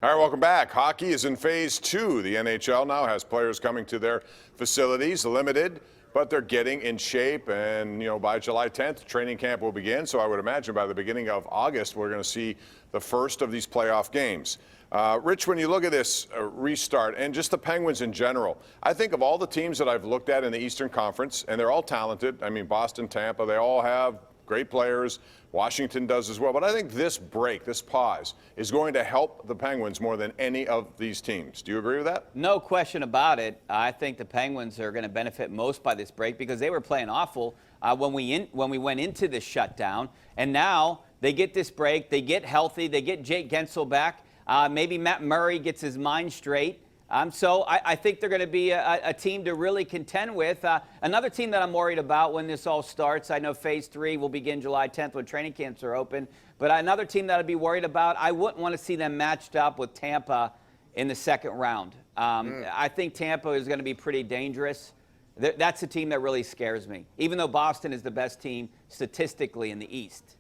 All right, welcome back. Hockey is in phase 2. The NHL now has players coming to their facilities, limited, but they're getting in shape. And, by July 10th, training camp will begin. So I would imagine by the beginning of August, we're going to see the first of these playoff games. Rich, when you look at this restart and just the Penguins in general, I think of all the teams that I've looked at in the Eastern Conference, and they're all talented. I mean, Boston, Tampa, they all have great players. Washington does as well. But I think this break, this pause, is going to help the Penguins more than any of these teams. Do you agree with that? No question about it. I think the Penguins are going to benefit most by this break because they were playing awful when we went into this shutdown. And now they get this break. They get healthy. They get Jake Gensel back. Maybe Matt Murray gets his mind straight. So I think they're going to be a team to really contend with. Another team that I'm worried about when this all starts, I know Phase 3 will begin July 10th when training camps are open, but another team that I'd be worried about, I wouldn't want to see them matched up with Tampa in the second round. I think Tampa is going to be pretty dangerous. That's a team that really scares me, even though Boston is the best team statistically in the East.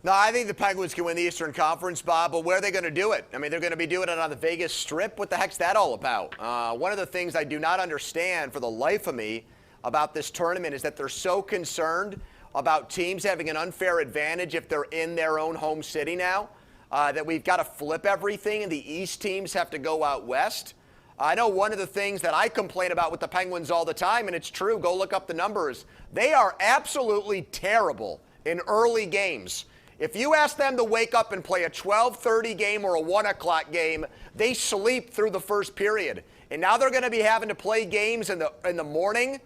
No, I think the Penguins can win the Eastern Conference, Bob, but where are they going to do it? I mean, they're going to be doing it on the Vegas Strip. What the heck's that all about? One of the things I do not understand for the life of me about this tournament is that they're so concerned about teams having an unfair advantage if they're in their own home city now, that we've got to flip everything and the East teams have to go out west. I know one of the things that I complain about with the Penguins all the time, and it's true, go look up the numbers, they are absolutely terrible in early games. If you ask them to wake up and play a 12:30 game or a 1 o'clock game, they sleep through the first period. And now they're going to be having to play games in the morning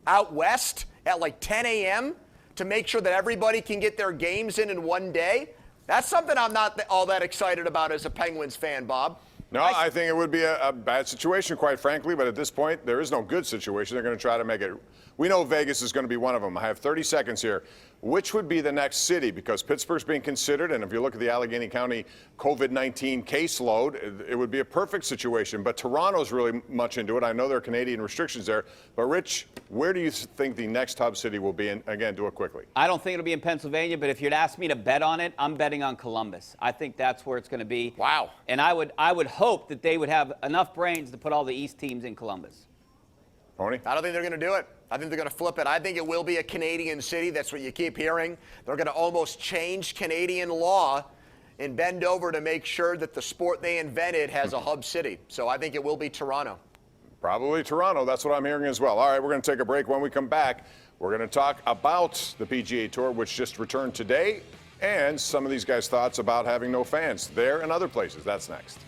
out west at like 10 a.m. to make sure that everybody can get their games in one day. That's something I'm not all that excited about as a Penguins fan, Bob. No, I think it would be a bad situation, quite frankly, but at this point, there is no good situation. They're going to try to make it. We know Vegas is going to be one of them. I have 30 seconds here. Which would be the next city? Because Pittsburgh's being considered, and if you look at the Allegheny County COVID-19 caseload, it would be a perfect situation. But Toronto's really much into it. I know there are Canadian restrictions there. But, Rich, where do you think the next hub city will be? And, again, do it quickly. I don't think it'll be in Pennsylvania, but if you'd ask me to bet on it, I'm betting on Columbus. I think that's where it's going to be. Wow. And I would hope that they would have enough brains to put all the East teams in Columbus. Pony? I don't think they're going to do it. I think they're going to flip it. I think it will be a Canadian city. That's what you keep hearing. They're going to almost change Canadian law and bend over to make sure that the sport they invented has a hub city. So I think it will be Toronto. Probably Toronto. That's what I'm hearing as well. All right, we're going to take a break. When we come back, we're going to talk about the PGA Tour, which just returned today, and some of these guys' thoughts about having no fans there and other places. That's next.